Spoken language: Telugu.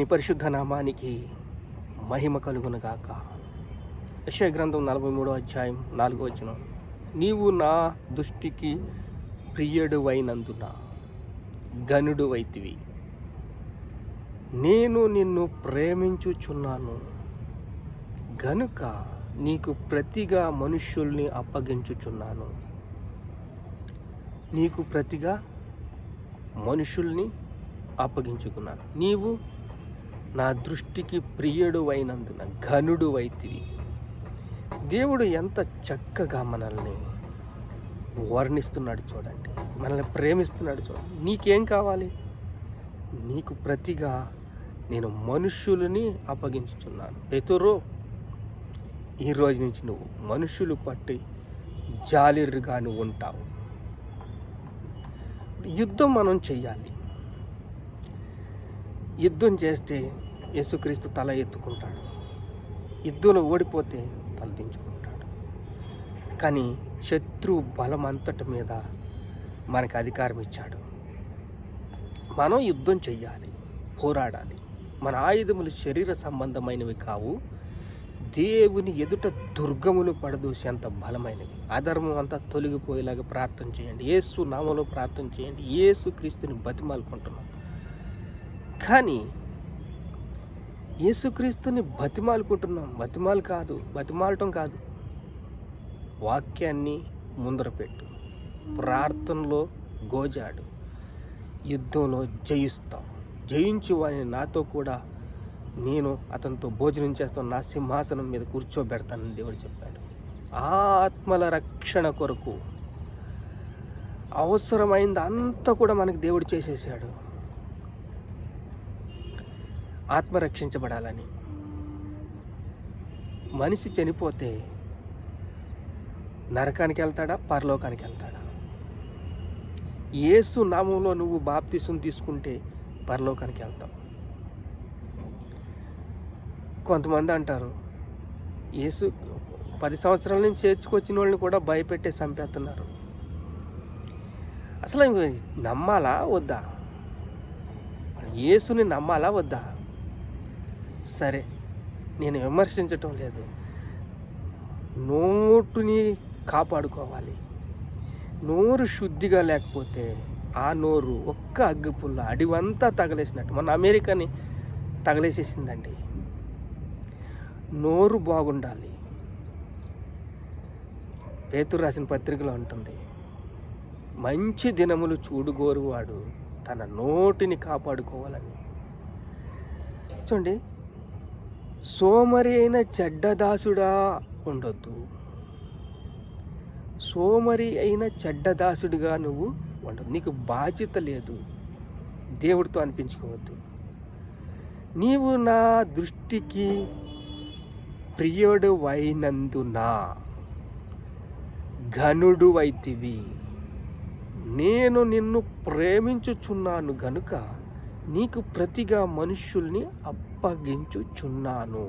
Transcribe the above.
నీ పరిశుద్ధ నామానికి మహిమ కలుగునుగాక. యెషయా గ్రంథం 43వ అధ్యాయం 4వ వచనం. నీవు నా దృష్టికి ప్రియుడువైనందున ఘనుడువైతివి. నేను నిన్ను ప్రేమించుచున్నాను గనుక నీకు ప్రతిగా మనుష్యుల్ని అప్పగించుచున్నాను. నీకు ప్రతిగా మనుషుల్ని అప్పగించుకున్నాను. నీవు నా దృష్టికి ప్రియుడువైనందున ఘనుడువైతివి. దేవుడు ఎంత చక్కగా మనల్ని వర్ణిస్తున్నాడు చూడండి, మనల్ని ప్రేమిస్తున్నాడు చూడండి. నీకేం కావాలి? నీకు ప్రతిగా నేను మనుష్యులని అప్పగించుచున్నాను. పేతురు, ఈ రోజు నుంచి నువ్వు మనుషులు పట్టి జాలిరుగా నువ్వు ఉంటావు. యుద్ధం మనం చెయ్యాలి. యుద్ధం చేస్తే యేసుక్రీస్తు తల ఎత్తుకుంటాడు, యుద్ధంలో ఓడిపోతే తల దించుకుంటాడు. కానీ శత్రు బలం అంతటి మీద మనకు అధికారం ఇచ్చాడు. మనం యుద్ధం చెయ్యాలి, పోరాడాలి. మన ఆయుధములు శరీర సంబంధమైనవి కావు, దేవుని ఎదుట దుర్గములు పడదూసేంత బలమైనవి. అధర్మం అంతా తొలగిపోయేలాగా ప్రార్థన చేయండి. యేసు నామములో ప్రార్థన చేయండి. యేసు క్రీస్తుని బతిమాలుకుంటున్నాం. కానీ యేసుక్రీస్తుని బతిమాలుకుంటున్నాం. బతిమాలటం కాదు, వాక్యాన్ని ముందర పెట్టు, ప్రార్థనలో గోజాడు, యుద్ధంలో జయిస్తాం. జయించు అని నాతో కూడా నేను అతనితో భోజనం చేస్తాను, నా సింహాసనం మీద కూర్చోబెడతానని దేవుడు చెప్పాడు. ఆత్మల రక్షణ కొరకు అవసరమైంది అంతా కూడా మనకి దేవుడు చేసేసాడు. ఆత్మ రక్షించబడాలని. మనిషి చనిపోతే నరకానికి వెళ్తాడా, పరలోకానికి వెళ్తాడా? యేసు నామంలో నువ్వు బాప్తిసం తీసుకుంటే పరలోకానికి వెళ్తావు. కొంతమంది అంటారు, యేసు 10 సంవత్సరాల నుంచి చేర్చుకొచ్చిన వాళ్ళని కూడా భయపెట్టే చంపేస్తున్నారు. అసలు నమ్మాలా వద్దా? యేసుని నమ్మాలా వద్దా? సరే, నేను విమర్శించటం లేదు. నోటుని కాపాడుకోవాలి. నోరు శుద్ధిగా లేకపోతే ఆ నోరు ఒక్క అగ్గిపుల్ల అడివంతా తగలేసినట్టు. మన అమెరికాని తగలేసేసిందండి. నోరు బాగుండాలి. పేతురు రాసిన పత్రికలో ఉంటుంది, మంచి దినములు చూడుగోరువాడు తన నోటిని కాపాడుకోవాలని. చూడండి, సోమరి అయిన చెడ్డదాసుడా ఉండొద్దు. సోమరి అయిన చెడ్డదాసుడిగా నువ్వు ఉండదు. నీకు బాధ్యత లేదు, దేవుడితో అనిపించుకోవద్దు. నీవు నా దృష్టికి ప్రియుడువైనందున ఘనుడువైతివి. నేను నిన్ను ప్రేమించుచున్నాను గనుక నీకు ప్రతిగా మనుష్యుల్ని అప్పగించుచున్నాను.